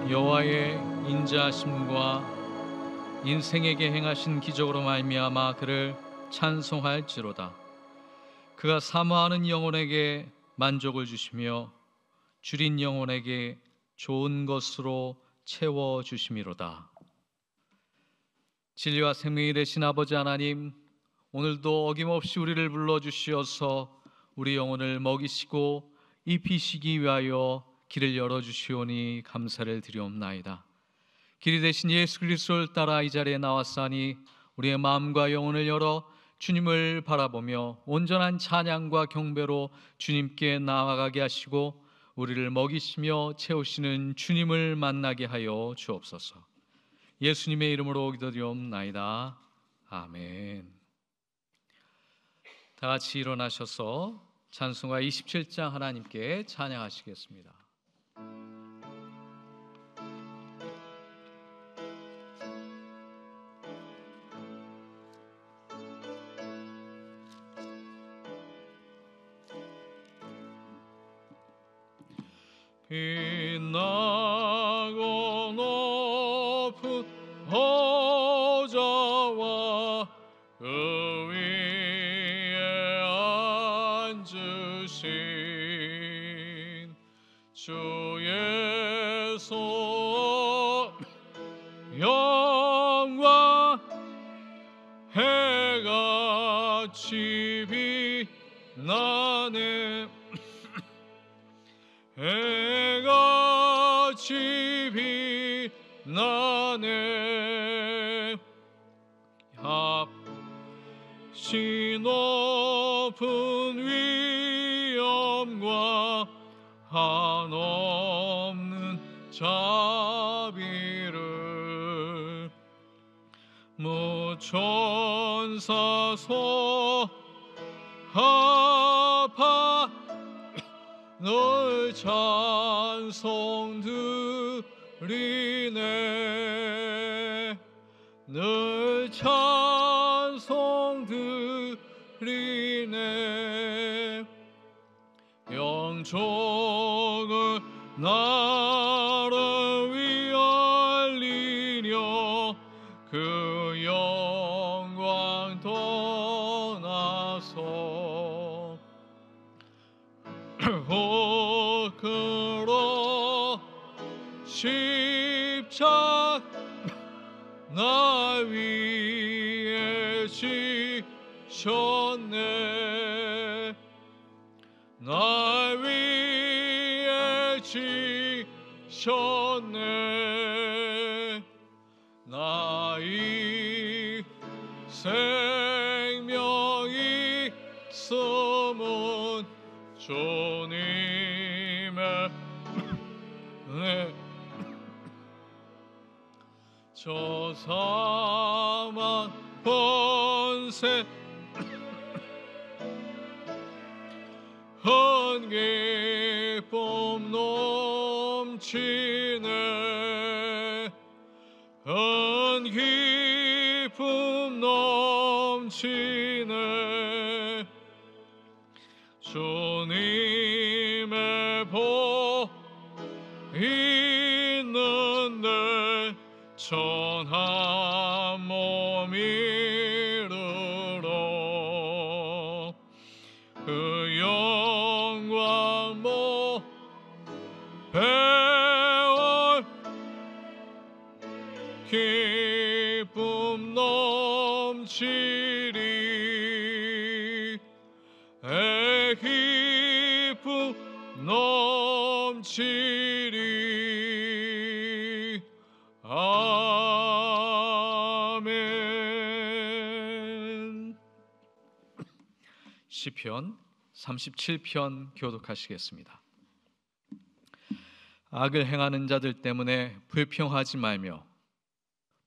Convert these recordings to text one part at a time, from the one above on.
여호와의 인자하심과 인생에게 행하신 기적으로 말미암아 그를 찬송할지로다. 그가 사모하는 영혼에게 만족을 주시며 줄인 영혼에게 좋은 것으로 채워주심이로다. 진리와 생명이 되신 아버지 하나님, 오늘도 어김없이 우리를 불러주시어서 우리 영혼을 먹이시고 입히시기 위하여 길을 열어주시오니 감사를 드리옵나이다. 길이 되신 예수 그리스도를 따라 이 자리에 나왔사니 우리의 마음과 영혼을 열어 주님을 바라보며 온전한 찬양과 경배로 주님께 나아가게 하시고 우리를 먹이시며 채우시는 주님을 만나게 하여 주옵소서. 예수님의 이름으로 기도드리옵나이다. 아멘. 다 같이 일어나셔서 찬송가 27장 하나님께 찬양하시겠습니다. 빛나고 높은 보좌와 그 위에 앉으신 주의 손 영광 해같이 빛나네. 해같이 빛나네. 합시 높은 위엄과 한없는 자비를 무천사 소합하 널 찬송 드리네. 널 찬송 드리네. 영종을 나를 위하리려 그 영광 떠나서 그러 십자가 나 위에 지셨네. 나 위에 지셨네. 나의 생명이 있음은 주님의 저 사망 번세 헌 기쁨 넘치네. 헌 기쁨 넘치네. 주님의 복 있는데 천한 몸 이르러 그 영광 모 배월 기쁨 넘치리. 기쁨 넘치리. 아멘. 시편 37편 교독하시겠습니다. 악을 행하는 자들 때문에 불평하지 말며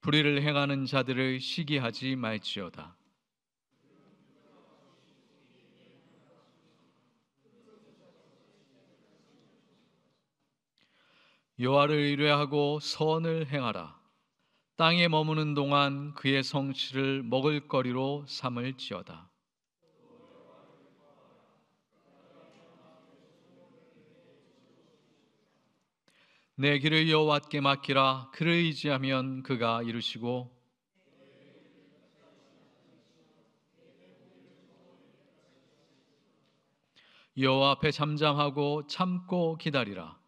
불의를 행하는 자들을 시기하지 말지어다. 여호와를 의뢰하고 선을 행하라. 땅에 머무는 동안 그의 성취를 먹을거리로 삼을지어다. 내 길을 여호와께 맡기라. 그를 의지하면 그가 이루시고 여호와 앞에 잠잠하고 참고 기다리라.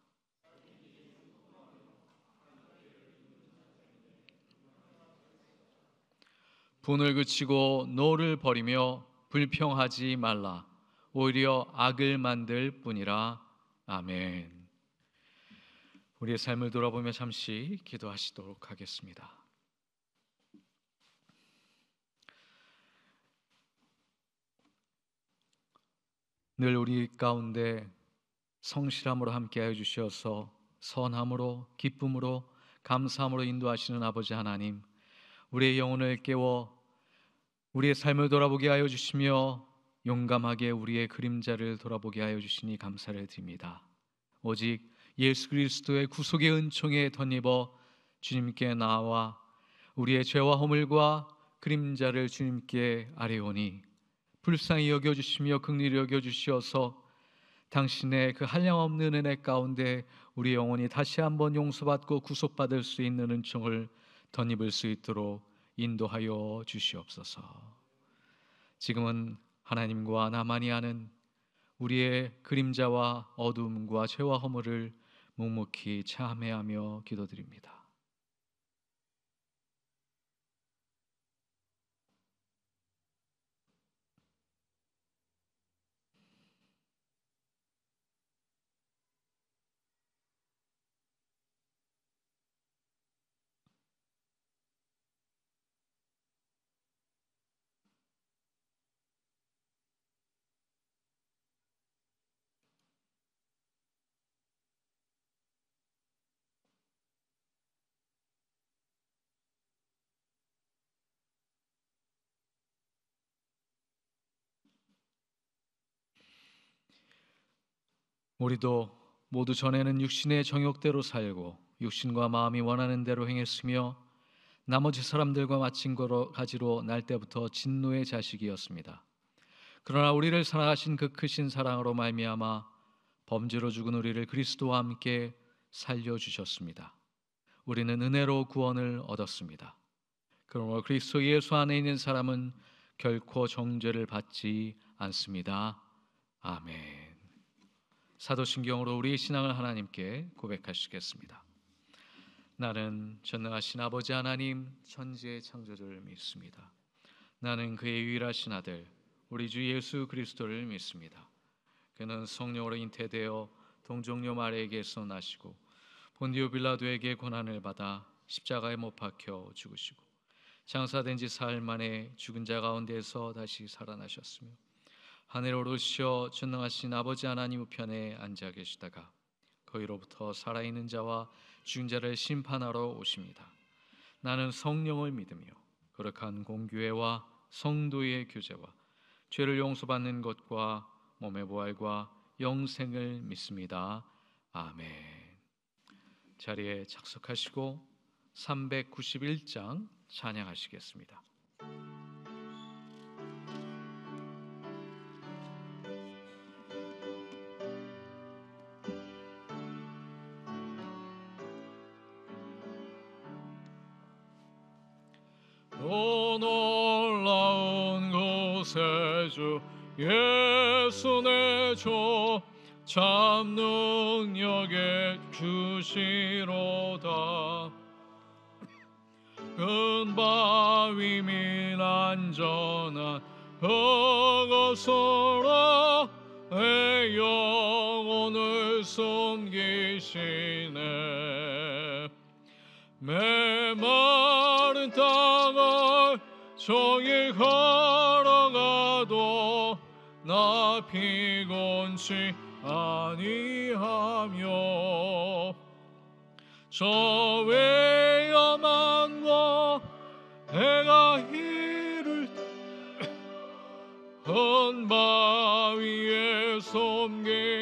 분을 그치고 노를 버리며 불평하지 말라. 오히려 악을 만들 뿐이라. 아멘. 우리의 삶을 돌아보며 잠시 기도하시도록 하겠습니다. 늘 우리 가운데 성실함으로 함께하여 주셔서 선함으로 기쁨으로 감사함으로 인도하시는 아버지 하나님, 우리의 영혼을 깨워 우리의 삶을 돌아보게 하여 주시며 용감하게 우리의 그림자를 돌아보게 하여 주시니 감사를 드립니다. 오직 예수 그리스도의 구속의 은총에 덧입어 주님께 나와 우리의 죄와 허물과 그림자를 주님께 아뢰오니 불쌍히 여겨주시며 긍휼히 여겨주시어서 당신의 그 한량없는 은혜 가운데 우리 영혼이 다시 한번 용서받고 구속받을 수 있는 은총을 덧입을 수 있도록 인도하여 주시옵소서. 지금은 하나님과 나만이 아는 우리의 그림자와 어두움과 죄와 허물을 묵묵히 참회하며 기도드립니다. 우리도 모두 전에는 육신의 정욕대로 살고 육신과 마음이 원하는 대로 행했으며 나머지 사람들과 마찬가지로 날 때부터 진노의 자식이었습니다. 그러나 우리를 사랑하신 그 크신 사랑으로 말미암아 범죄로 죽은 우리를 그리스도와 함께 살려주셨습니다. 우리는 은혜로 구원을 얻었습니다. 그러므로 그리스도 예수 안에 있는 사람은 결코 정죄를 받지 않습니다. 아멘. 사도신경으로 우리의 신앙을 하나님께 고백하시겠습니다. 나는 전능하신 아버지 하나님 천지의 창조주를 믿습니다. 나는 그의 유일하신 아들 우리 주 예수 그리스도를 믿습니다. 그는 성령으로 잉태되어 동정녀 마리아에게서 나시고 본디오 빌라도에게 고난을 받아 십자가에 못 박혀 죽으시고 장사된 지 사흘 만에 죽은 자 가운데서 다시 살아나셨으며 하늘에 오르시어 전능하신 아버지 하나님 우편에 앉아 계시다가 거기로부터 살아있는 자와 죽은 자를 심판하러 오십니다. 나는 성령을 믿으며 거룩한 공교회와 성도의 교제와 죄를 용서받는 것과 몸의 부활과 영생을 믿습니다. 아멘. 자리에 착석하시고 391장 찬양하시겠습니다. 오 놀라운 곳에 주 예수 내 주 참 능력의 주시로다. 근바위 및 안전한 그곳으로 내 영혼을 숨기시네. 메마른 땅을 종일 걸어가도 나 피곤치 아니하며 저 위험함과 내가 이를 큰 바위에 숨기시고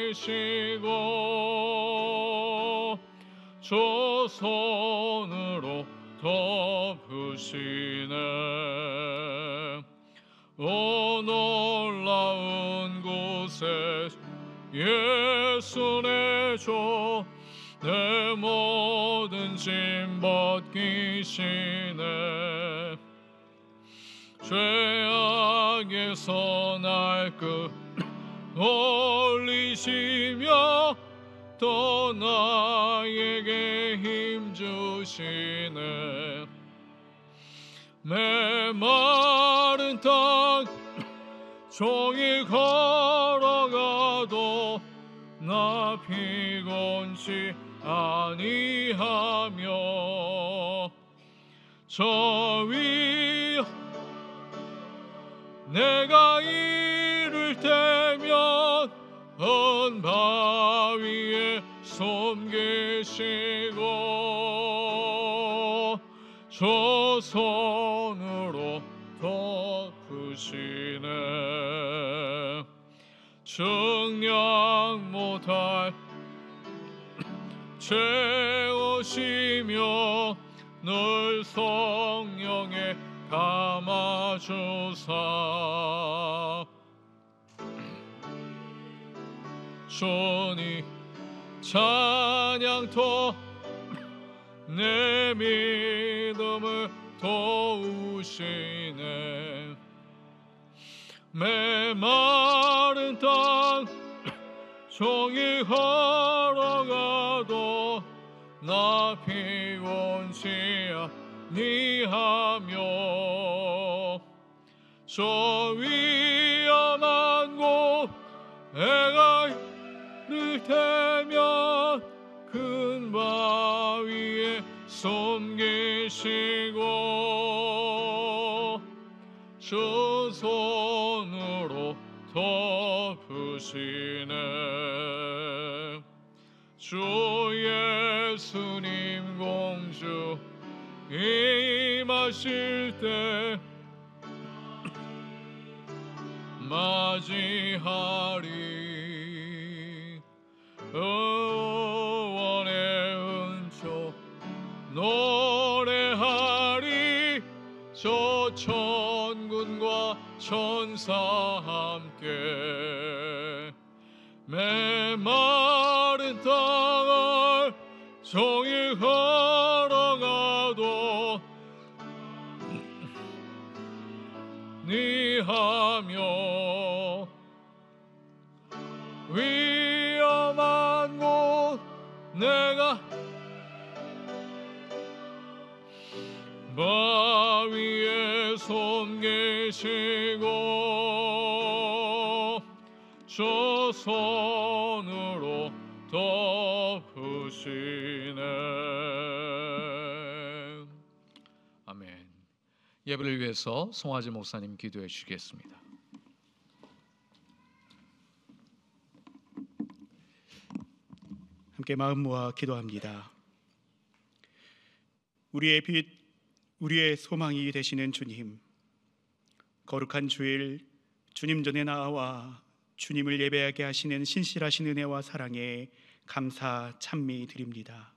저 손으로 덮으시네. 오 놀라운 곳에 예수 내 주 내 모든 짐 벗기시네. 죄악에서 날 끌어올리시며 또 나에게 힘 주시네. 메마른 땅 종일 걸어가도 나 피곤치 아니하며 저 위 내가 이를 때면 언 바위에 숨기시고 조손으로 덮으시네. 증량 못할 채우시며 늘 성령에 감아주사 주니 찬양토 내 믿음을 도우시네. 메마른 땅 종일 걸어가도 나 피곤치 아니하며 저 위험한 곳 해가 이를 때면 큰 바위에 숨기시고 주 손으로 덮으시네. 주 예수님 공주 임하실 때 맞이하리. 의원의 은총 노래하리. 저 천군과 천사 함께 메마른 땅을 종일 걸어가도 니하며 위험한 곳 내가 바위에 숨기시고 저 손으로 덮으시네. 아멘. 예배를 위해서 송아지 목사님 기도해 주시겠습니다. 함께 마음 모아 기도합니다. 우리의 빛, 우리의 소망이 되시는 주님, 거룩한 주일 주님 전에 나와 주님을 예배하게 하시는 신실하신 은혜와 사랑에 감사 찬미 드립니다.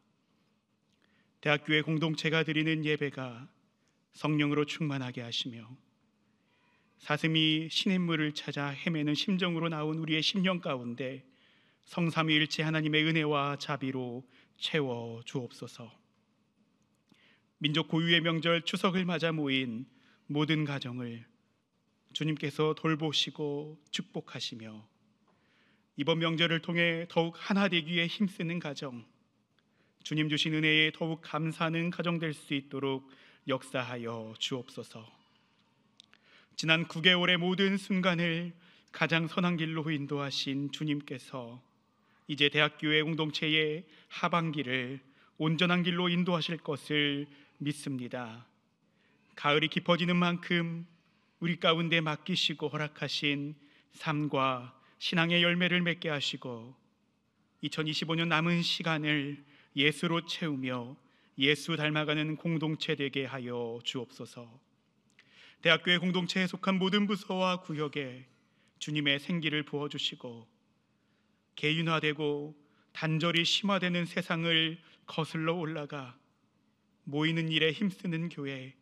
대학교의 공동체가 드리는 예배가 성령으로 충만하게 하시며 사슴이 시냇물을 찾아 헤매는 심정으로 나온 우리의 심령 가운데 성삼위일체 하나님의 은혜와 자비로 채워 주옵소서. 민족 고유의 명절 추석을 맞아 모인 모든 가정을 주님께서 돌보시고 축복하시며 이번 명절을 통해 더욱 하나 되기에 힘쓰는 가정, 주님 주신 은혜에 더욱 감사하는 가정 될 수 있도록 역사하여 주옵소서. 지난 9개월의 모든 순간을 가장 선한 길로 인도하신 주님께서 이제 대학교회 공동체의 하반기를 온전한 길로 인도하실 것을 믿습니다. 가을이 깊어지는 만큼 우리 가운데 맡기시고 허락하신 삶과 신앙의 열매를 맺게 하시고 2025년 남은 시간을 예수로 채우며 예수 닮아가는 공동체 되게 하여 주옵소서. 대학교의 공동체에 속한 모든 부서와 구역에 주님의 생기를 부어주시고 개인화되고 단절이 심화되는 세상을 거슬러 올라가 모이는 일에 힘쓰는 교회,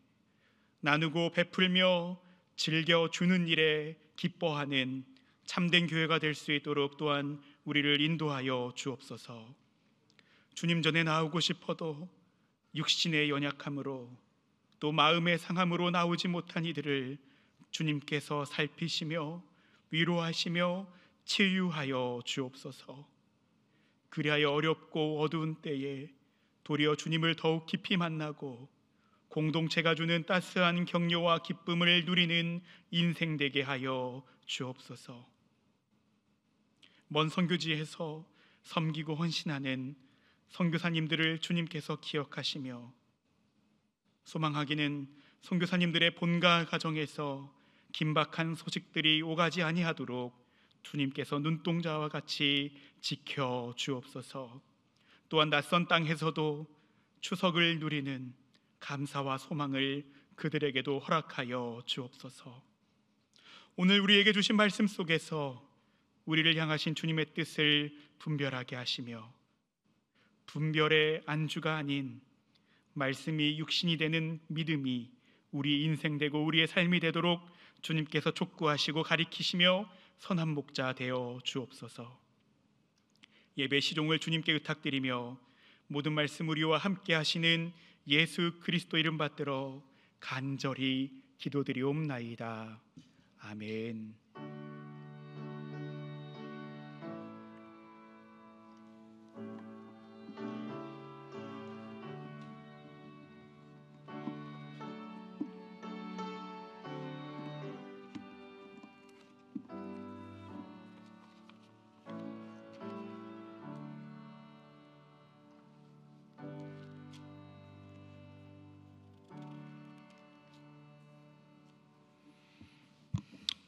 나누고 베풀며 즐겨주는 일에 기뻐하는 참된 교회가 될 수 있도록 또한 우리를 인도하여 주옵소서. 주님 전에 나오고 싶어도 육신의 연약함으로 또 마음의 상함으로 나오지 못한 이들을 주님께서 살피시며 위로하시며 치유하여 주옵소서. 그리하여 어렵고 어두운 때에 도리어 주님을 더욱 깊이 만나고 공동체가 주는 따스한 격려와 기쁨을 누리는 인생 되게 하여 주옵소서. 먼 선교지에서 섬기고 헌신하는 선교사님들을 주님께서 기억하시며 소망하기는 선교사님들의 본가 가정에서 긴박한 소식들이 오가지 아니하도록 주님께서 눈동자와 같이 지켜 주옵소서. 또한 낯선 땅에서도 추석을 누리는 감사와 소망을 그들에게도 허락하여 주옵소서. 오늘 우리에게 주신 말씀 속에서 우리를 향하신 주님의 뜻을 분별하게 하시며 분별의 안주가 아닌 말씀이 육신이 되는 믿음이 우리 인생 되고 우리의 삶이 되도록 주님께서 촉구하시고 가리키시며 선한 목자 되어 주옵소서. 예배 시종을 주님께 의탁드리며 모든 말씀 우리와 함께 하시는 예수 그리스도 이름 받들어 간절히 기도드리옵나이다. 아멘.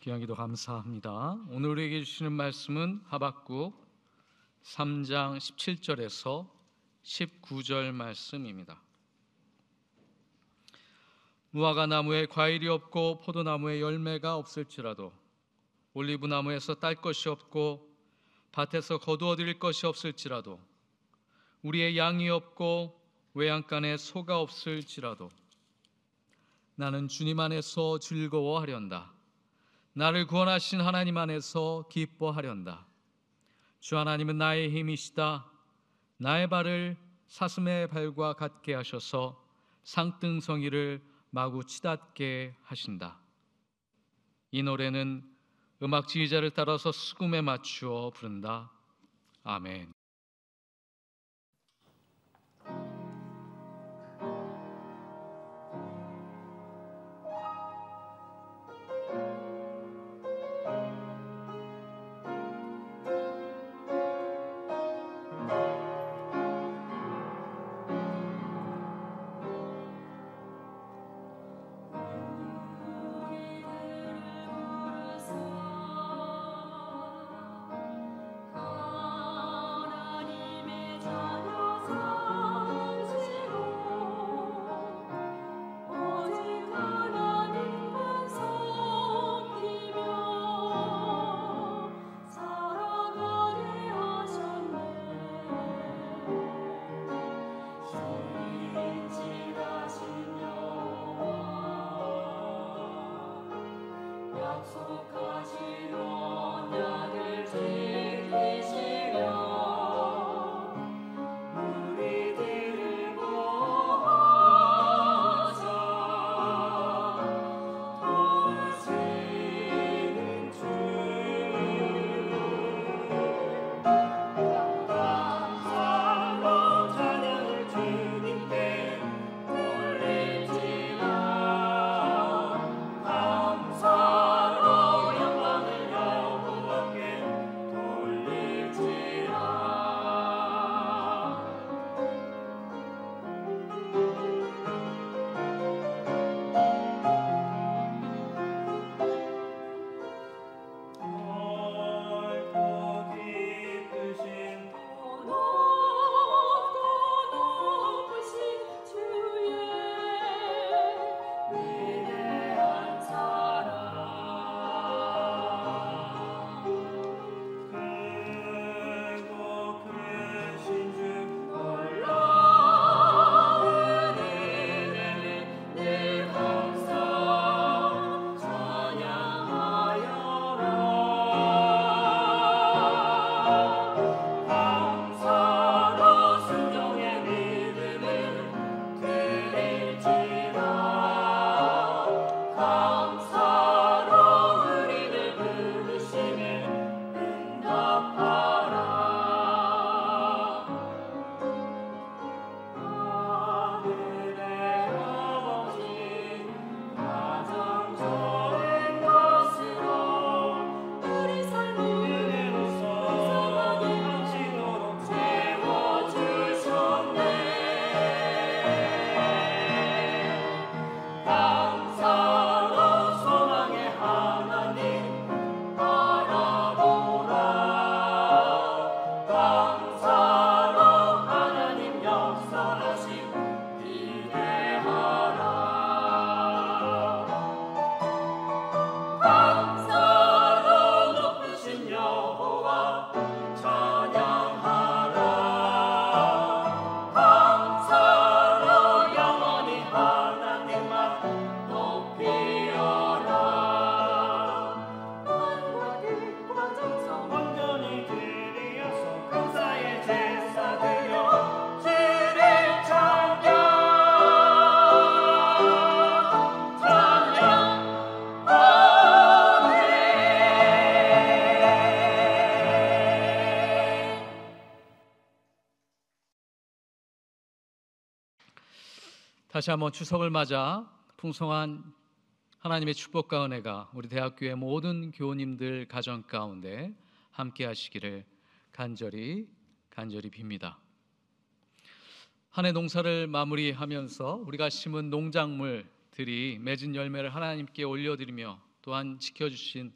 귀한 기도 감사합니다. 오늘 우리에게 주시는 말씀은 하박국 3장 17절에서 19절 말씀입니다. 무화과 나무에 과일이 없고 포도나무에 열매가 없을지라도 올리브 나무에서 딸 것이 없고 밭에서 거두어 드릴 것이 없을지라도 우리의 양이 없고 외양간에 소가 없을지라도 나는 주님 안에서 즐거워하련다. 나를 구원하신 하나님 안에서 기뻐하련다. 주 하나님은 나의 힘이시다. 나의 발을 사슴의 발과 같게 하셔서 상등성이를 마구 치닫게 하신다. 이 노래는 음악 지휘자를 따라서 수금에 맞추어 부른다. 아멘. 다시 한번 추석을 맞아 풍성한 하나님의 축복과 은혜가 우리 대학교의 모든 교우님들 가정 가운데 함께 하시기를 간절히 빕니다. 한 해 농사를 마무리하면서 우리가 심은 농작물들이 맺은 열매를 하나님께 올려드리며 또한 지켜주신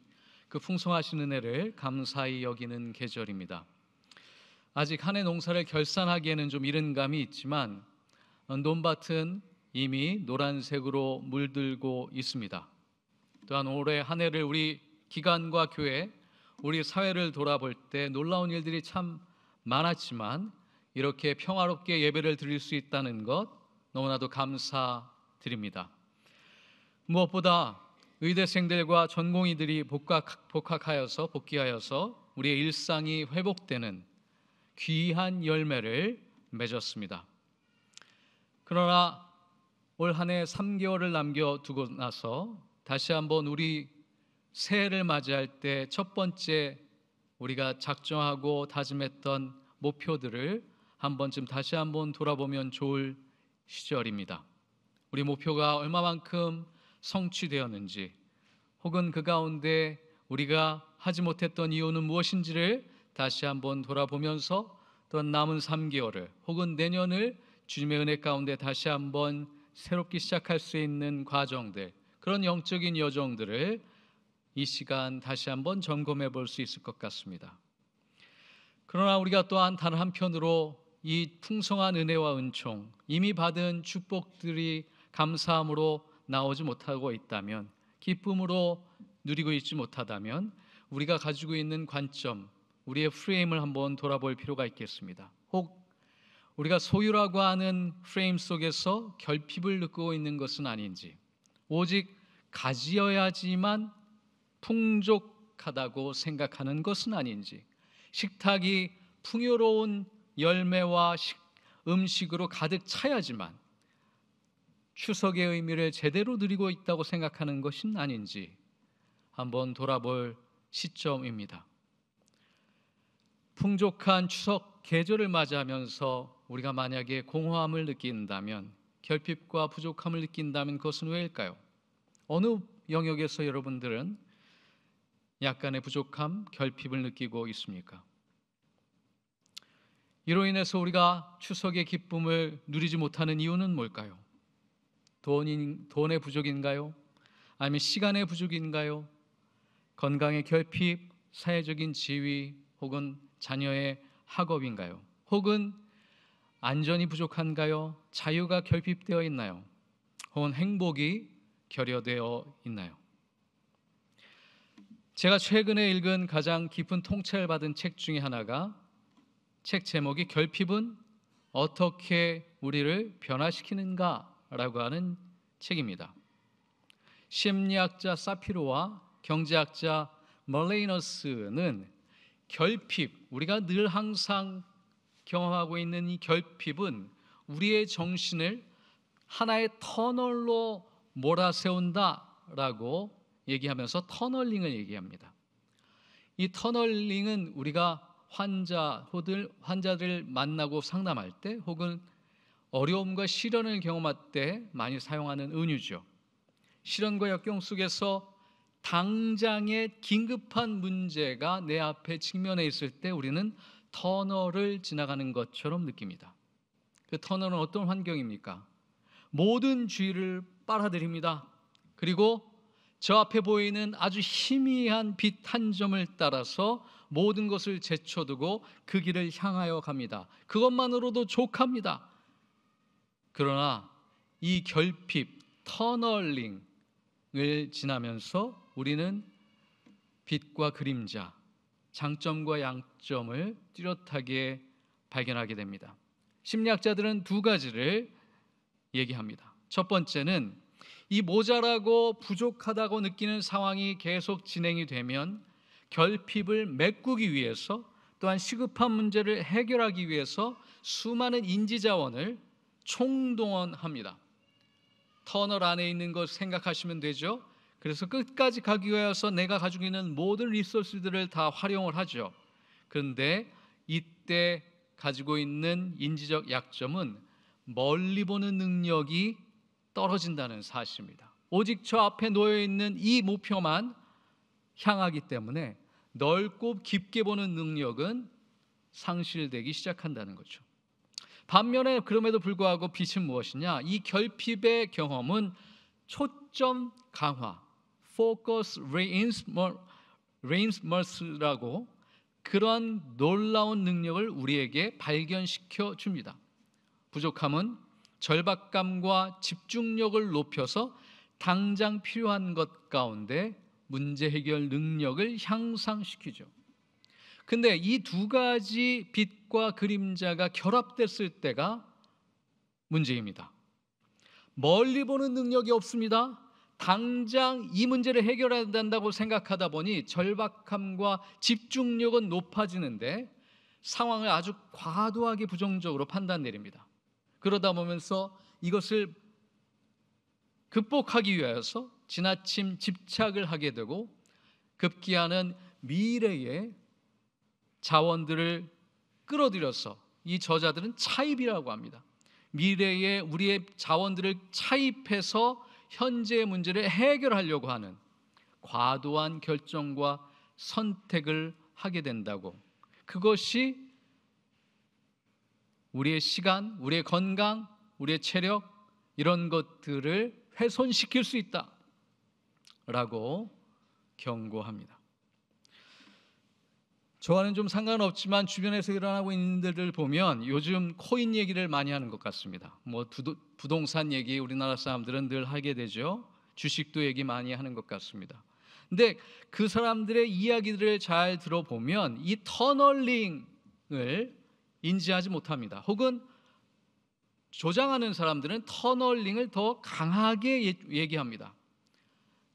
그 풍성하신 은혜를 감사히 여기는 계절입니다. 아직 한 해 농사를 결산하기에는 좀 이른 감이 있지만 논밭은 이미 노란색으로 물들고 있습니다. 또한 올해 한 해를 우리 기관과 교회, 우리 사회를 돌아볼 때 놀라운 일들이 참 많았지만 이렇게 평화롭게 예배를 드릴 수 있다는 것 너무나도 감사드립니다. 무엇보다 의대생들과 전공의들이 복귀하여서 우리의 일상이 회복되는 귀한 열매를 맺었습니다. 그러나 올 한 해 3개월을 남겨두고 나서 다시 한번 우리 새해를 맞이할 때 첫 번째 우리가 작정하고 다짐했던 목표들을 한 번쯤 다시 한번 돌아보면 좋을 시절입니다. 우리 목표가 얼마만큼 성취되었는지, 혹은 그 가운데 우리가 하지 못했던 이유는 무엇인지를 다시 한번 돌아보면서 또 남은 3개월을 혹은 내년을 주님의 은혜 가운데 다시 한번 새롭게 시작할 수 있는 과정들, 그런 영적인 여정들을 이 시간 다시 한번 점검해 볼 수 있을 것 같습니다. 그러나 우리가 또한 다른 한편으로 이 풍성한 은혜와 은총, 이미 받은 축복들이 감사함으로 나오지 못하고 있다면, 기쁨으로 누리고 있지 못하다면 우리가 가지고 있는 관점, 우리의 프레임을 한번 돌아볼 필요가 있겠습니다. 혹 우리가 소유라고 하는 프레임 속에서 결핍을 느끼고 있는 것은 아닌지, 오직 가지어야지만 풍족하다고 생각하는 것은 아닌지, 식탁이 풍요로운 열매와 음식으로 가득 차야지만 추석의 의미를 제대로 누리고 있다고 생각하는 것은 아닌지 한번 돌아볼 시점입니다. 풍족한 추석 계절을 맞이하면서 우리가 만약에 공허함을 느낀다면, 결핍과 부족함을 느낀다면 그것은 왜일까요? 어느 영역에서 여러분들은 약간의 부족함, 결핍을 느끼고 있습니까? 이로 인해서 우리가 추석의 기쁨을 누리지 못하는 이유는 뭘까요? 돈의 부족인가요? 아니면 시간의 부족인가요? 건강의 결핍, 사회적인 지위, 혹은 자녀의 학업인가요? 혹은 안전이 부족한가요? 자유가 결핍되어 있나요? 혹은 행복이 결여되어 있나요? 제가 최근에 읽은 가장 깊은 통찰을 받은 책 중에 하나가, 책 제목이 결핍은 어떻게 우리를 변화시키는가라고 하는 책입니다. 심리학자 사피로와 경제학자 멀레이너스는 결핍, 우리가 늘 항상 경험하고 있는 이 결핍은 우리의 정신을 하나의 터널로 몰아세운다라고 얘기하면서 터널링을 얘기합니다. 이 터널링은 우리가 환자들 만나고 상담할 때, 혹은 어려움과 시련을 경험할 때 많이 사용하는 은유죠. 시련과 역경 속에서 당장의 긴급한 문제가 내 앞에 직면해 있을 때 우리는 터널을 지나가는 것처럼 느낍니다. 그 터널은 어떤 환경입니까? 모든 주위를 빨아들입니다. 그리고 저 앞에 보이는 아주 희미한 빛 한 점을 따라서 모든 것을 제쳐두고 그 길을 향하여 갑니다. 그것만으로도 족합니다. 그러나 이 결핍, 터널링을 지나면서 우리는 빛과 그림자, 장점과 양점을 뚜렷하게 발견하게 됩니다. 심리학자들은 두 가지를 얘기합니다. 첫 번째는 이 모자라고 부족하다고 느끼는 상황이 계속 진행이 되면 결핍을 메꾸기 위해서, 또한 시급한 문제를 해결하기 위해서 수많은 인지자원을 총동원합니다. 터널 안에 있는 것 생각하시면 되죠. 그래서 끝까지 가기 위해서 내가 가지고 있는 모든 리소스들을 다 활용을 하죠. 그런데 이때 가지고 있는 인지적 약점은 멀리 보는 능력이 떨어진다는 사실입니다. 오직 저 앞에 놓여 있는 이 목표만 향하기 때문에 넓고 깊게 보는 능력은 상실되기 시작한다는 거죠. 반면에 그럼에도 불구하고 빛은 무엇이냐? 이 결핍의 경험은 초점 강화, focus reinforce라고 그런 놀라운 능력을 우리에게 발견시켜 줍니다. 부족함은 절박감과 집중력을 높여서 당장 필요한 것 가운데 문제 해결 능력을 향상시키죠. 근데 이 두 가지 빛과 그림자가 결합됐을 때가 문제입니다. 멀리 보는 능력이 없습니다. 당장 이 문제를 해결해야 된다고 생각하다 보니 절박함과 집중력은 높아지는데 상황을 아주 과도하게 부정적으로 판단 내립니다. 그러다 보면서 이것을 극복하기 위해서 지나침 집착을 하게 되고 급기야는 미래의 자원들을 끌어들여서 이 저자들은 차입이라고 합니다. 미래에 우리의 자원들을 차입해서 현재의 문제를 해결하려고 하는 과도한 결정과 선택을 하게 된다고. 그것이 우리의 시간, 우리의 건강, 우리의 체력 이런 것들을 훼손시킬 수 있다라고 경고합니다. 저와는 좀 상관없지만 주변에서 일어나고 있는 일들을 보면 요즘 코인 얘기를 많이 하는 것 같습니다. 부동산 얘기 우리나라 사람들은 늘 하게 되죠. 주식도 얘기 많이 하는 것 같습니다. 근데 그 사람들의 이야기들을 잘 들어보면 이 터널링을 인지하지 못합니다. 혹은 조장하는 사람들은 터널링을 더 강하게 얘기합니다.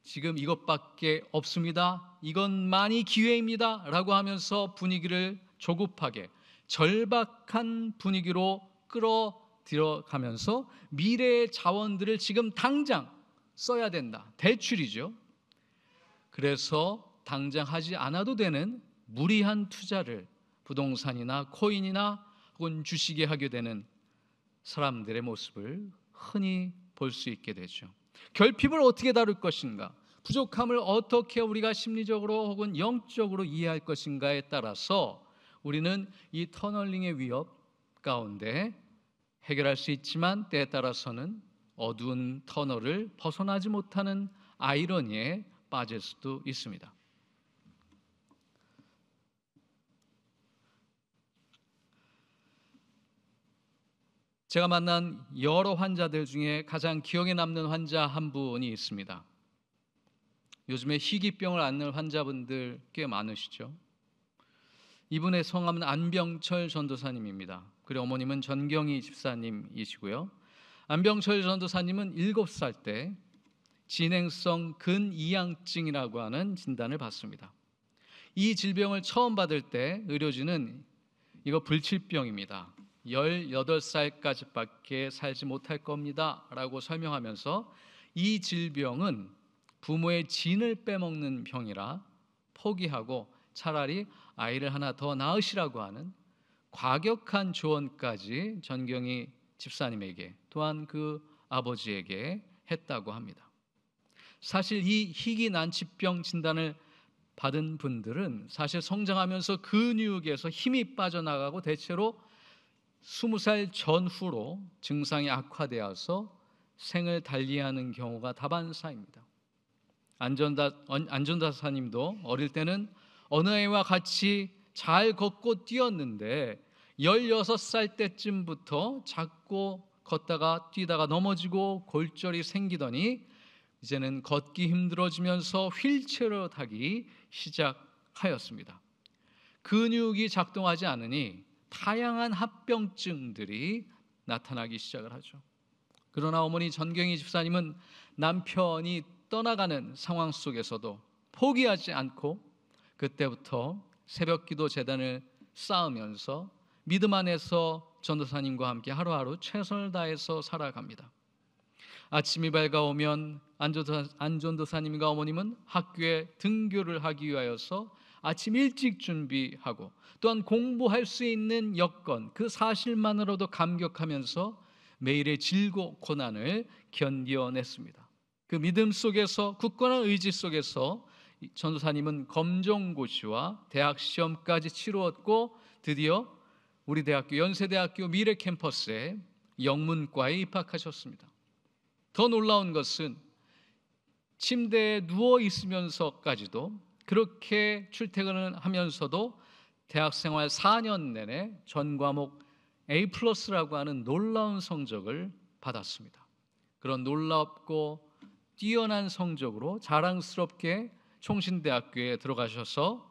지금 이것밖에 없습니다. 이것만이 기회입니다. 라고 하면서 분위기를 조급하게 절박한 분위기로 끌어들여가면서 미래의 자원들을 지금 당장 써야 된다. 대출이죠. 그래서 당장 하지 않아도 되는 무리한 투자를 부동산이나 코인이나 혹은 주식에 하게 되는 사람들의 모습을 흔히 볼 수 있게 되죠. 결핍을 어떻게 다룰 것인가, 부족함을 어떻게 우리가 심리적으로 혹은 영적으로 이해할 것인가에 따라서 우리는 이 터널링의 위협 가운데 해결할 수 있지만 때에 따라서는 어두운 터널을 벗어나지 못하는 아이러니에 빠질 수도 있습니다. 제가 만난 여러 환자들 중에 가장 기억에 남는 환자 한 분이 있습니다. 요즘에 희귀병을 앓는 환자분들 꽤 많으시죠. 이분의 성함은 안병철 전도사님입니다. 그리고 어머님은 전경희 집사님이시고요. 안병철 전도사님은 7살 때 진행성 근이양증이라고 하는 진단을 받습니다. 이 질병을 처음 받을 때 의료진은 이거 불치병입니다. 18살까지밖에 살지 못할 겁니다 라고 설명하면서 이 질병은 부모의 진을 빼먹는 병이라 포기하고 차라리 아이를 하나 더 낳으시라고 하는 과격한 조언까지 전경희 집사님에게 또한 그 아버지에게 했다고 합니다. 사실 이 희귀 난치병 진단을 받은 분들은 사실 성장하면서 근육에서 힘이 빠져나가고 대체로 20살 전후로 증상이 악화되어서 생을 달리하는 경우가 다반사입니다. 안전다사님도 어릴 때는 어느 아이와 같이 잘 걷고 뛰었는데 16살 때쯤부터 자꾸 걷다가 뛰다가 넘어지고 골절이 생기더니 이제는 걷기 힘들어지면서 휠체어로 타기 시작하였습니다. 근육이 작동하지 않으니 다양한 합병증들이 나타나기 시작을 하죠. 그러나 어머니 전경희 집사님은 남편이 떠나가는 상황 속에서도 포기하지 않고 그때부터 새벽기도 재단을 쌓으면서 믿음 안에서 전도사님과 함께 하루하루 최선을 다해서 살아갑니다. 아침이 밝아오면 안전도사님과 어머님은 학교에 등교를 하기 위하여서 아침 일찍 준비하고 또한 공부할 수 있는 여건 그 사실만으로도 감격하면서 매일의 질고 고난을 견뎌냈습니다. 그 믿음 속에서, 굳건한 의지 속에서 전도사님은 검정고시와 대학 시험까지 치루었고 드디어 우리 대학교 연세대학교 미래 캠퍼스에 영문과에 입학하셨습니다. 더 놀라운 것은 침대에 누워 있으면서까지도, 그렇게 출퇴근을 하면서도 대학생활 4년 내내 전 과목 A+라고 하는 놀라운 성적을 받았습니다. 그런 놀랍고 뛰어난 성적으로 자랑스럽게 총신대학교에 들어가셔서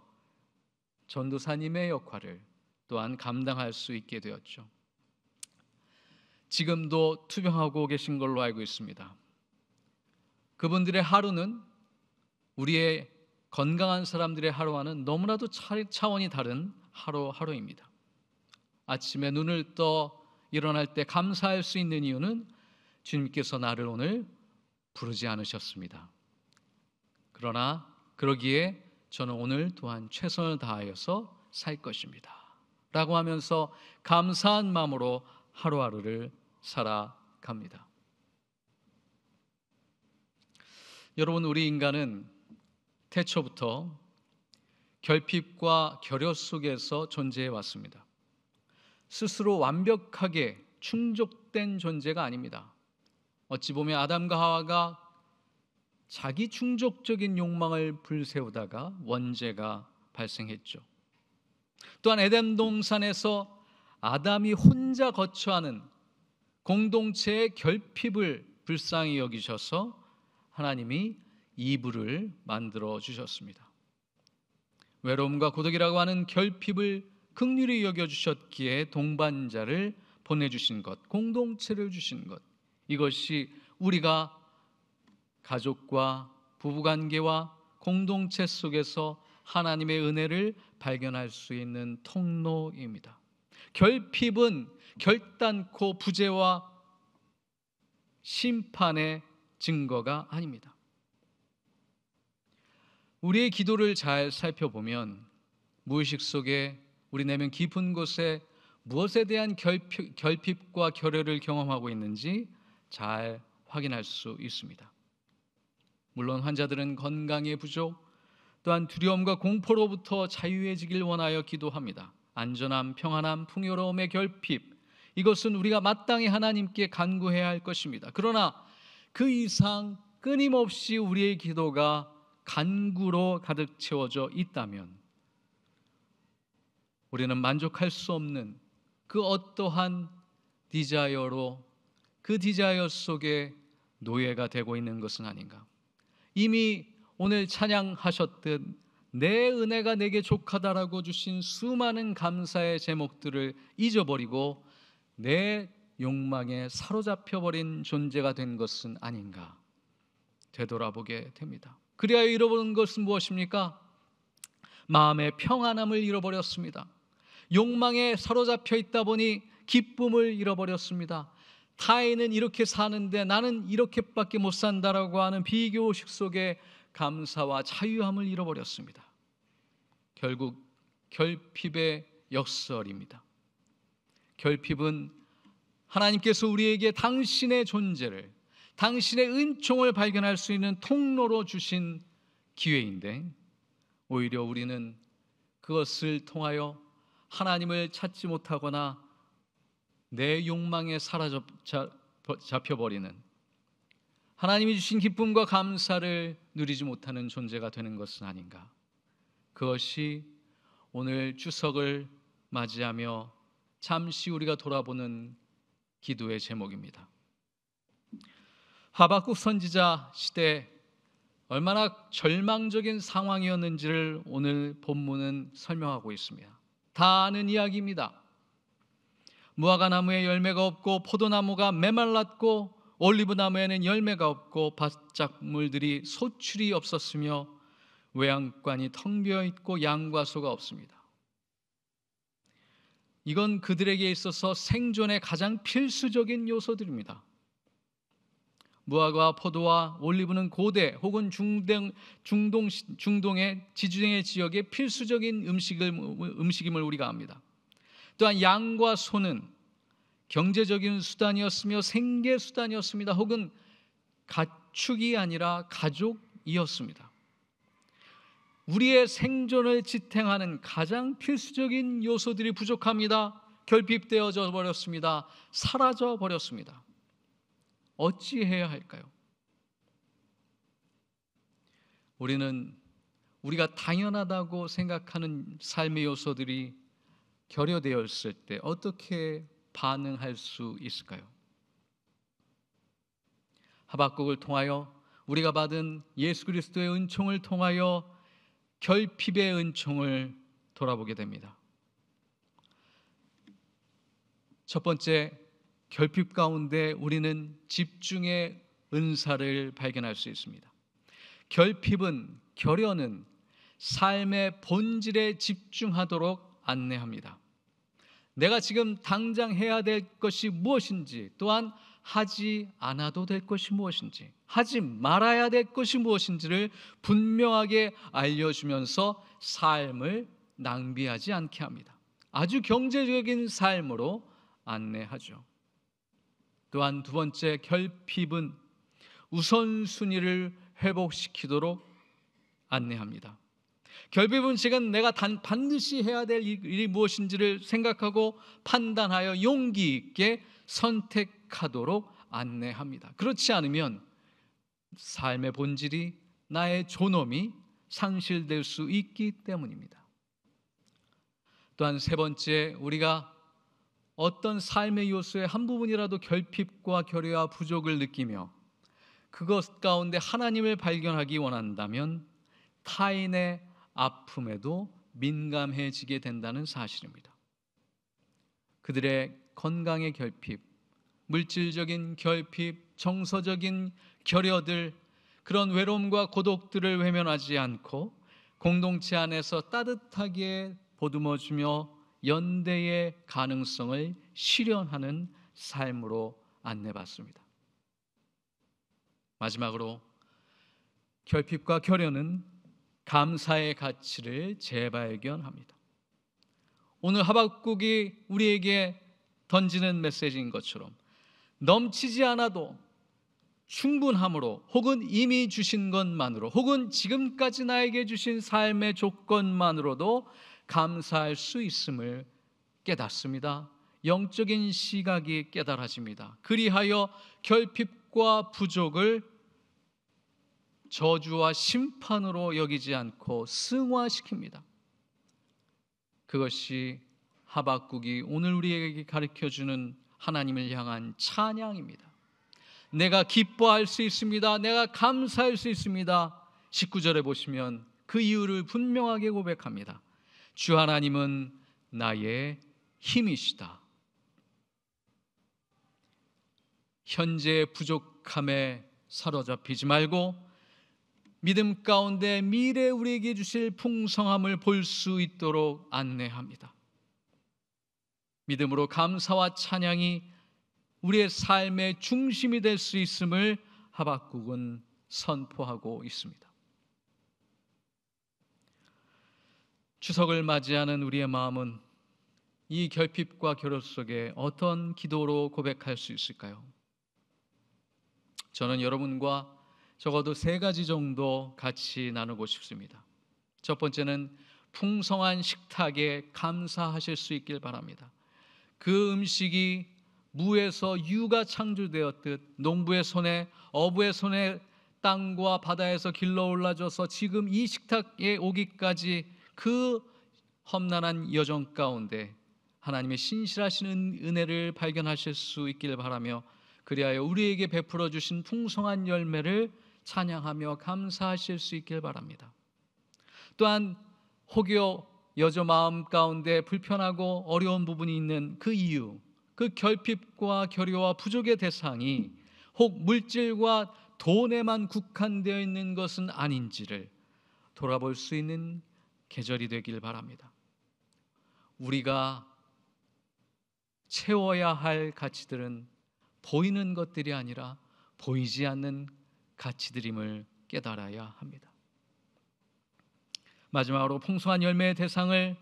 전도사님의 역할을 또한 감당할 수 있게 되었죠. 지금도 투병하고 계신 걸로 알고 있습니다. 그분들의 하루는 우리의 건강한 사람들의 하루와는 너무나도 차원이 다른 하루입니다. 아침에 눈을 떠 일어날 때 감사할 수 있는 이유는 주님께서 나를 오늘 부르지 않으셨습니다. 그러나 그러기에 저는 오늘 또한 최선을 다하여서 살 것입니다 라고 하면서 감사한 마음으로 하루하루를 살아갑니다. 여러분, 우리 인간은 태초부터 결핍과 결여 속에서 존재해 왔습니다. 스스로 완벽하게 충족된 존재가 아닙니다. 어찌 보면 아담과 하와가 자기 충족적인 욕망을 불세우다가 원죄가 발생했죠. 또한 에덴 동산에서 아담이 혼자 거처하는 공동체의 결핍을 불쌍히 여기셔서 하나님이 이불을 만들어 주셨습니다. 외로움과 고독이라고 하는 결핍을 긍휼히 여겨주셨기에 동반자를 보내주신 것, 공동체를 주신 것, 이것이 우리가 가족과 부부관계와 공동체 속에서 하나님의 은혜를 발견할 수 있는 통로입니다. 결핍은 결단코 부재와 심판의 증거가 아닙니다. 우리의 기도를 잘 살펴보면 무의식 속에 우리 내면 깊은 곳에 무엇에 대한 결핍과 결여를 경험하고 있는지 잘 확인할 수 있습니다. 물론 환자들은 건강의 부족, 또한 두려움과 공포로부터 자유해지길 원하여 기도합니다. 안전함, 평안함, 풍요로움의 결핍, 이것은 우리가 마땅히 하나님께 간구해야 할 것입니다. 그러나 그 이상 끊임없이 우리의 기도가 간구로 가득 채워져 있다면 우리는 만족할 수 없는 그 어떠한 디자이어로, 그 디자이어 속에 노예가 되고 있는 것은 아닌가. 이미 오늘 찬양하셨듯 내 은혜가 내게 족하다라고 주신 수많은 감사의 제목들을 잊어버리고 내 욕망에 사로잡혀버린 존재가 된 것은 아닌가 되돌아보게 됩니다. 그래야 잃어버린 것은 무엇입니까? 마음의 평안함을 잃어버렸습니다. 욕망에 사로잡혀 있다 보니 기쁨을 잃어버렸습니다. 타인은 이렇게 사는데 나는 이렇게밖에 못 산다라고 하는 비교식 속에 감사와 자유함을 잃어버렸습니다. 결국 결핍의 역설입니다. 결핍은 하나님께서 우리에게 당신의 존재를, 당신의 은총을 발견할 수 있는 통로로 주신 기회인데 오히려 우리는 그것을 통하여 하나님을 찾지 못하거나 내 욕망에 사로잡혀버리는, 하나님이 주신 기쁨과 감사를 누리지 못하는 존재가 되는 것은 아닌가. 그것이 오늘 추석을 맞이하며 잠시 우리가 돌아보는 기도의 제목입니다. 하박국 선지자 시대 얼마나 절망적인 상황이었는지를 오늘 본문은 설명하고 있습니다. 다 아는 이야기입니다. 무화과 나무에 열매가 없고 포도나무가 메말랐고 올리브 나무에는 열매가 없고 밭작물들이 소출이 없었으며 외양간이 텅 비어 있고 양과 소가 없습니다. 이건 그들에게 있어서 생존의 가장 필수적인 요소들입니다. 무화과 포도와 올리브는 고대 혹은 중동의 지중해 지역의 필수적인 음식임을 우리가 압니다. 또한 양과 소는 경제적인 수단이었으며 생계 수단이었습니다. 혹은 가축이 아니라 가족이었습니다. 우리의 생존을 지탱하는 가장 필수적인 요소들이 부족합니다. 결핍되어져 버렸습니다. 사라져 버렸습니다. 어찌해야 할까요? 우리는 우리가 당연하다고 생각하는 삶의 요소들이 결여되어 있을 때 어떻게 반응할 수 있을까요? 하박국을 통하여 우리가 받은 예수 그리스도의 은총을 통하여 결핍의 은총을 돌아보게 됩니다. 첫 번째, 결핍 가운데 우리는 집중의 은사를 발견할 수 있습니다. 결연은 삶의 본질에 집중하도록 안내합니다. 내가 지금 당장 해야 될 것이 무엇인지, 또한 하지 않아도 될 것이 무엇인지, 하지 말아야 될 것이 무엇인지를 분명하게 알려주면서 삶을 낭비하지 않게 합니다. 아주 경제적인 삶으로 안내하죠. 또한 두 번째, 결핍은 우선순위를 회복시키도록 안내합니다. 결핍은 지금 내가 반드시 해야 될 일이 무엇인지를 생각하고 판단하여 용기 있게 선택하도록 안내합니다. 그렇지 않으면 삶의 본질이, 나의 존엄이 상실될 수 있기 때문입니다. 또한 세 번째, 우리가 어떤 삶의 요소의 한 부분이라도 결핍과 결여와 부족을 느끼며 그것 가운데 하나님을 발견하기 원한다면 타인의 아픔에도 민감해지게 된다는 사실입니다. 그들의 건강의 결핍, 물질적인 결핍, 정서적인 결여들, 그런 외로움과 고독들을 외면하지 않고 공동체 안에서 따뜻하게 보듬어주며 연대의 가능성을 실현하는 삶으로 안내받습니다. 마지막으로 결핍과 결여는 감사의 가치를 재발견합니다. 오늘 하박국이 우리에게 던지는 메시지인 것처럼 넘치지 않아도 충분함으로, 혹은 이미 주신 것만으로, 혹은 지금까지 나에게 주신 삶의 조건만으로도 감사할 수 있음을 깨닫습니다. 영적인 시각이 깨달아집니다. 그리하여 결핍과 부족을 저주와 심판으로 여기지 않고 승화시킵니다. 그것이 하박국이 오늘 우리에게 가르쳐주는 하나님을 향한 찬양입니다. 내가 기뻐할 수 있습니다. 내가 감사할 수 있습니다. 19절에 보시면 그 이유를 분명하게 고백합니다. 주 하나님은 나의 힘이시다. 현재의 부족함에 사로잡히지 말고 믿음 가운데 미래 우리에게 주실 풍성함을 볼 수 있도록 안내합니다. 믿음으로 감사와 찬양이 우리의 삶의 중심이 될 수 있음을 하박국은 선포하고 있습니다. 추석을 맞이하는 우리의 마음은 이 결핍과 결여 속에 어떤 기도로 고백할 수 있을까요? 저는 여러분과 적어도 세 가지 정도 같이 나누고 싶습니다. 첫 번째는 풍성한 식탁에 감사하실 수 있길 바랍니다. 그 음식이 무에서 유가 창조되었듯 농부의 손에, 어부의 손에 땅과 바다에서 길러 올라져서 지금 이 식탁에 오기까지 그 험난한 여정 가운데 하나님의 신실하신 은혜를 발견하실 수 있길 바라며, 그리하여 우리에게 베풀어 주신 풍성한 열매를 찬양하며 감사하실 수 있길 바랍니다. 또한 혹여 여저 마음 가운데 불편하고 어려운 부분이 있는 그 이유, 그 결핍과 결여와 부족의 대상이 혹 물질과 돈에만 국한되어 있는 것은 아닌지를 돌아볼 수 있는 계절이 되길 바랍니다. 우리가 채워야 할 가치들은 보이는 것들이 아니라 보이지 않는 가치들임을 깨달아야 합니다. 마지막으로 풍성한 열매의 대상을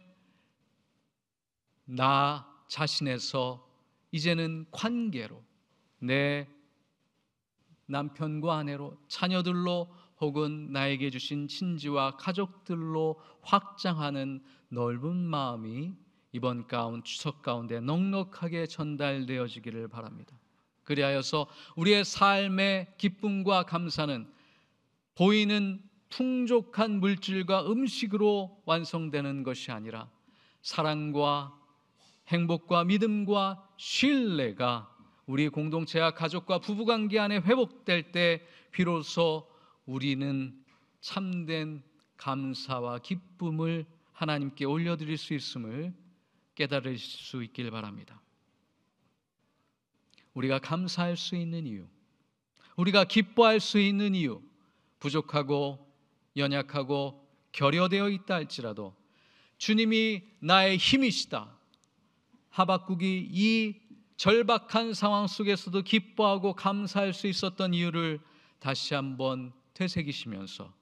나 자신에서 이제는 관계로, 내 남편과 아내로, 자녀들로, 혹은 나에게 주신 친지와 가족들로 확장하는 넓은 마음이 이번 추석 가운데 넉넉하게 전달되어지기를 바랍니다. 그리하여서 우리의 삶의 기쁨과 감사는 보이는 풍족한 물질과 음식으로 완성되는 것이 아니라 사랑과 행복과 믿음과 신뢰가 우리 공동체와 가족과 부부관계 안에 회복될 때 비로소 우리는 참된 감사와 기쁨을 하나님께 올려드릴 수 있음을 깨달을 수 있길 바랍니다. 우리가 감사할 수 있는 이유, 우리가 기뻐할 수 있는 이유, 부족하고 연약하고 결여되어 있다 할지라도 주님이 나의 힘이시다. 하박국이 이 절박한 상황 속에서도 기뻐하고 감사할 수 있었던 이유를 다시 한번 되새기시면서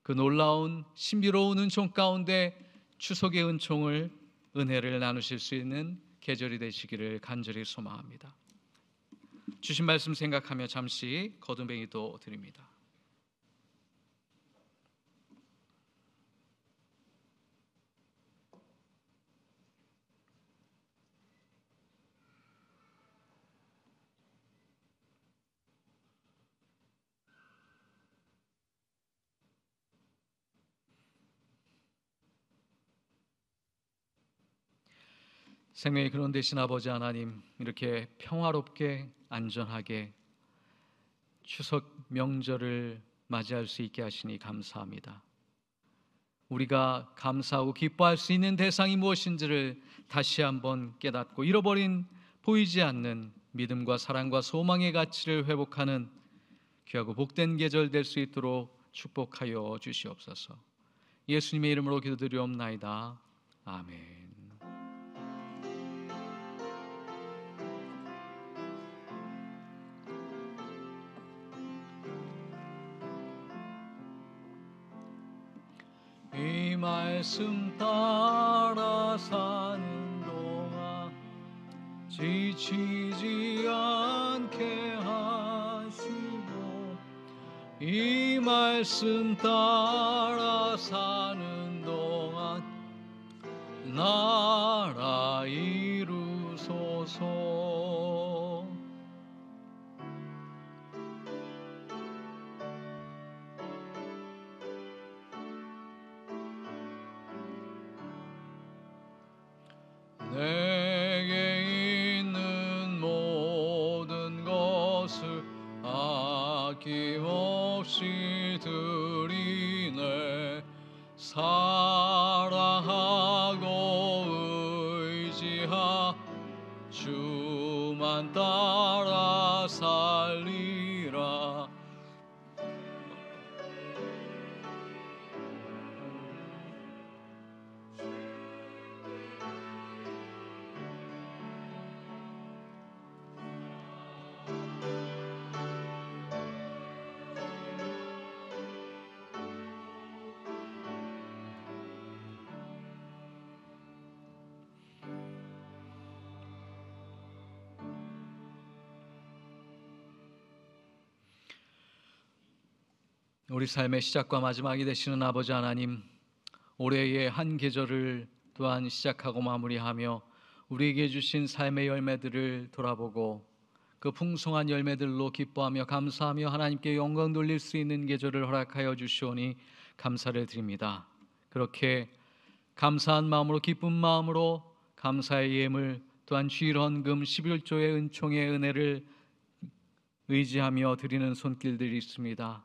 그 놀라운 신비로운 은총 가운데 추석의 은혜를 나누실 수 있는 계절이 되시기를 간절히 소망합니다. 주신 말씀 생각하며 잠시 거듭의기도 드립니다. 생명의 근원 되신 아버지 하나님, 이렇게 평화롭게 안전하게 추석 명절을 맞이할 수 있게 하시니 감사합니다. 우리가 감사하고 기뻐할 수 있는 대상이 무엇인지를 다시 한번 깨닫고 잃어버린 보이지 않는 믿음과 사랑과 소망의 가치를 회복하는 귀하고 복된 계절 될 수 있도록 축복하여 주시옵소서. 예수님의 이름으로 기도드리옵나이다. 아멘. 이 말씀 따라 사는 동안 지치지 않게 하시고, 이 말씀 따라 사는 동안 나라 이루소서. 내게 있는 모든 것을 아낌없이 드리네. 사랑하고 의지하 주만 따라 살리라. 우리 삶의 시작과 마지막이 되시는 아버지 하나님, 올해의 한 계절을 또한 시작하고 마무리하며 우리에게 주신 삶의 열매들을 돌아보고 그 풍성한 열매들로 기뻐하며 감사하며 하나님께 영광 돌릴 수 있는 계절을 허락하여 주시오니 감사를 드립니다. 그렇게 감사한 마음으로, 기쁜 마음으로 감사의 예물, 또한 주일헌금 11조의 은총의 은혜를 의지하며 드리는 손길들이 있습니다.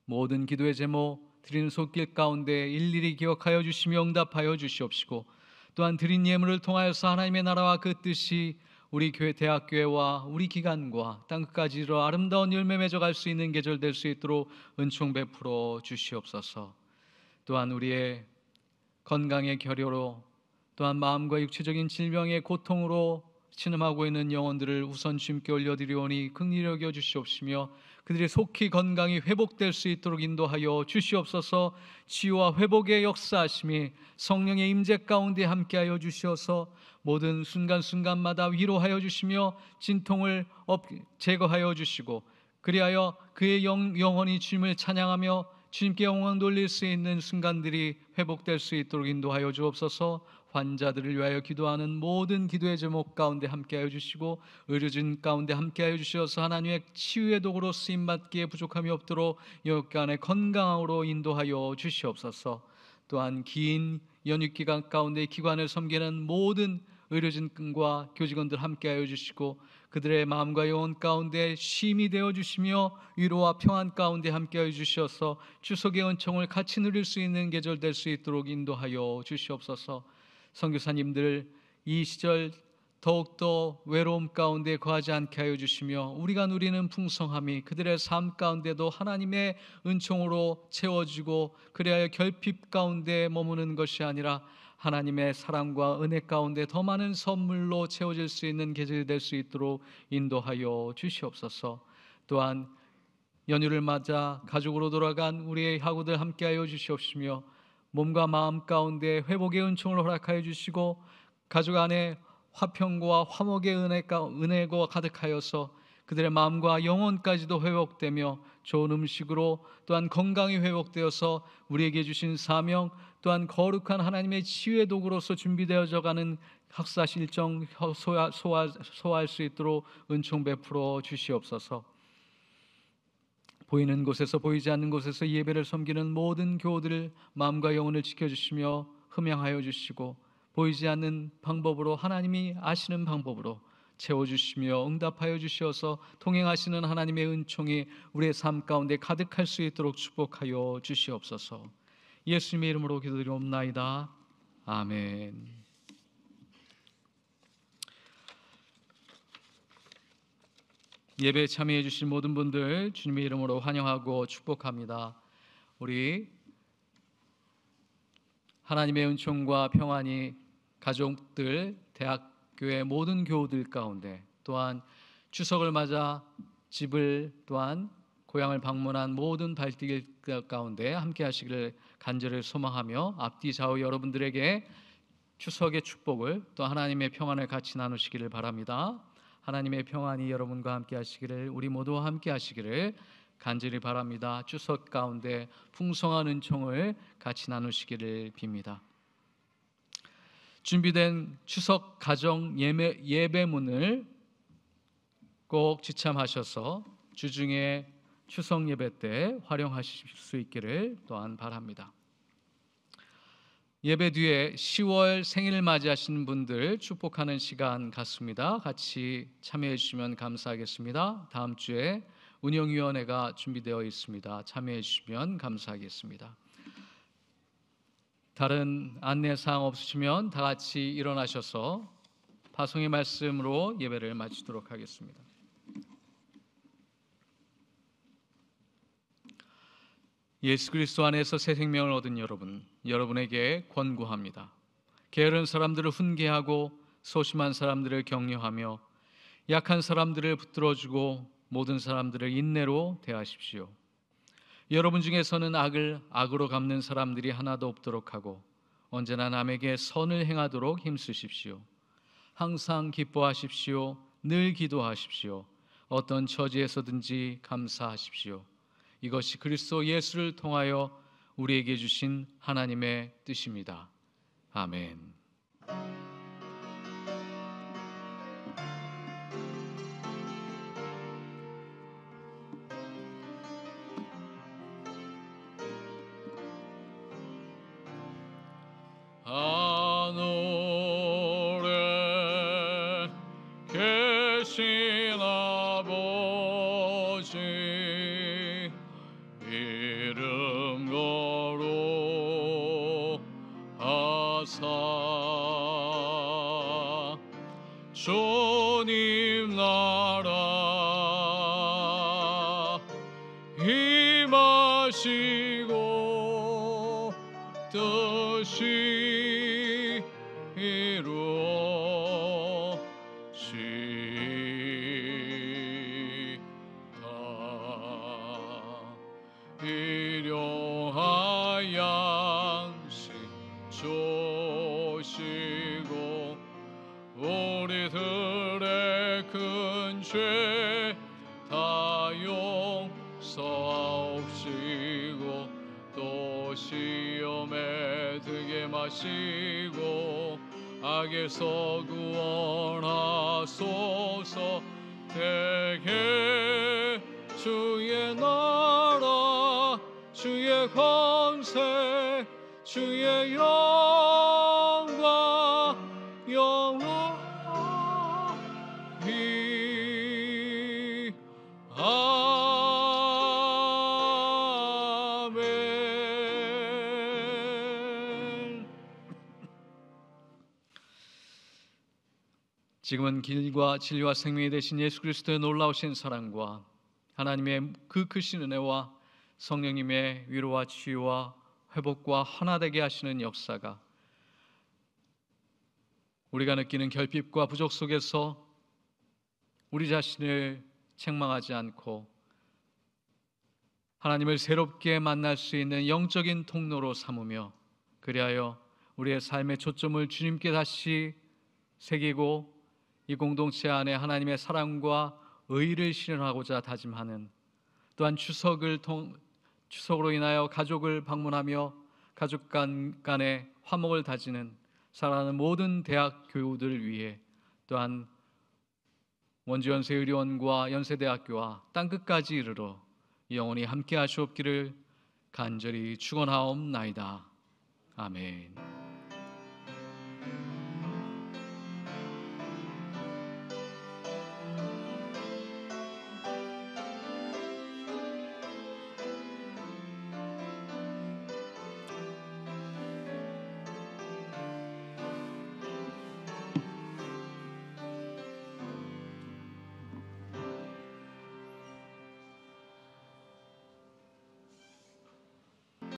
모든 기도의 제목 드리는 손길 가운데 일일이 기억하여 주시며 응답하여 주시옵시고, 또한 드린 예물을 통하여서 하나님의 나라와 그 뜻이 우리 교회, 대학교회와 우리 기관과 땅끝까지 이르러 아름다운 열매 맺어갈 수 있는 계절 될 수 있도록 은총 베풀어 주시옵소서. 또한 우리의 건강의 결여로, 또한 마음과 육체적인 질병의 고통으로 신음하고 있는 영혼들을 우선 주님께 올려드리오니 긍휼히 여겨 주시옵시며 그들이 속히 건강이 회복될 수 있도록 인도하여 주시옵소서. 치유와 회복의 역사하심이 성령의 임재 가운데 함께하여 주시어서 모든 순간순간마다 위로하여 주시며 진통을 제거하여 주시고 그리하여 그의 영혼이 주님을 찬양하며 주님께 영광 돌릴 수 있는 순간들이 회복될 수 있도록 인도하여 주옵소서. 환자들을 위하여 기도하는 모든 기도의 제목 가운데 함께하여 주시고 의료진 가운데 함께하여 주셔서 하나님의 치유의 도구로 쓰임받기에 부족함이 없도록 여간의 건강으로 인도하여 주시옵소서. 또한 긴 연휴기간 가운데 기관을 섬기는 모든 의료진과 교직원들 함께하여 주시고 그들의 마음과 영혼 가운데 쉼이 되어 주시며 위로와 평안 가운데 함께하여 주셔서 추석의 은총을 같이 누릴 수 있는 계절 될 수 있도록 인도하여 주시옵소서. 선교사님들 이 시절 더욱더 외로움 가운데 거하지 않게 하여 주시며 우리가 누리는 풍성함이 그들의 삶 가운데도 하나님의 은총으로 채워지고 그리하여 결핍 가운데 머무는 것이 아니라 하나님의 사랑과 은혜 가운데 더 많은 선물로 채워질 수 있는 계절이 될 수 있도록 인도하여 주시옵소서. 또한 연휴를 맞아 가족으로 돌아간 우리의 하구들 함께하여 주시옵시며 몸과 마음 가운데 회복의 은총을 허락하여 주시고 가족 안에 화평과 화목의 은혜가 가득하여서 그들의 마음과 영혼까지도 회복되며 좋은 음식으로 또한 건강이 회복되어서 우리에게 주신 사명 또한 거룩한 하나님의 치유의 도구로서 준비되어져 가는 학사 일정 소화할 수 있도록 은총 베풀어 주시옵소서. 보이는 곳에서 보이지 않는 곳에서 예배를 섬기는 모든 교우들 마음과 영혼을 지켜주시며 흠양하여 주시고 보이지 않는 방법으로 하나님이 아시는 방법으로 채워주시며 응답하여 주시어서 통행하시는 하나님의 은총이 우리의 삶 가운데 가득할 수 있도록 축복하여 주시옵소서. 예수님의 이름으로 기도드리옵나이다. 아멘. 예배에 참여해 주신 모든 분들 주님의 이름으로 환영하고 축복합니다. 우리 하나님의 은총과 평안이 가족들, 대학교의 모든 교우들 가운데 또한 추석을 맞아 집을 또한 고향을 방문한 모든 발디딜 가운데 함께 하시기를 간절히 소망하며 앞뒤 좌우 여러분들에게 추석의 축복을 또 하나님의 평안을 같이 나누시기를 바랍니다. 하나님의 평안이 여러분과 함께 하시기를 우리 모두와 함께 하시기를 간절히 바랍니다. 추석 가운데 풍성한 은총을 같이 나누시기를 빕니다. 준비된 추석 가정 예배문을 꼭 지참하셔서 주중에 추석 예배 때 활용하실 수 있기를 또한 바랍니다. 예배 뒤에 10월 생일을 맞이하시는 분들 축복하는 시간 갖습니다. 같이 참여해 주시면 감사하겠습니다. 다음 주에 운영위원회가 준비되어 있습니다. 참여해 주시면 감사하겠습니다. 다른 안내사항 없으시면 다 같이 일어나셔서 파송의 말씀으로 예배를 마치도록 하겠습니다. 예수 그리스도 안에서 새 생명을 얻은 여러분에게 권고합니다. 게으른 사람들을 훈계하고 소심한 사람들을 격려하며 약한 사람들을 붙들어주고 모든 사람들을 인내로 대하십시오. 여러분 중에서는 악을 악으로 갚는 사람들이 하나도 없도록 하고 언제나 남에게 선을 행하도록 힘쓰십시오. 항상 기뻐하십시오. 늘 기도하십시오. 어떤 처지에서든지 감사하십시오. 이것이 그리스도 예수를 통하여 우리에게 주신 하나님의 뜻입니다. 아멘. 하늘에 계신 아버지 이름 거룩하사 주님 나라 임하시고 뜻이 이루어지다. 일용할 양식 주시고 죄 다 용서하옵시고 또 시험에 들게 마시고 악에서 구원하소서. 대개 주의 나라 주의 권세 주의 영광 영원히 아멘. 지금은 길과 진리와 생명이 되신 예수 그리스도의 놀라우신 사랑과 하나님의 그 크신 은혜와 성령님의 위로와 치유와 회복과 하나 되게 하시는 역사가 우리가 느끼는 결핍과 부족 속에서 우리 자신을 책망하지 않고 하나님을 새롭게 만날 수 있는 영적인 통로로 삼으며, 그리하여 우리의 삶의 초점을 주님께 다시 새기고 이 공동체 안에 하나님의 사랑과 의를 실현하고자 다짐하는, 또한 추석으로 인하여 가족을 방문하며 가족 간의 화목을 다지는 사랑하는 모든 대학 교우들을 위해, 또한 원주연세의료원과 연세대학교와 땅끝까지 이르러 영원히 함께 하시옵기를 간절히 축원하옵나이다. 아멘.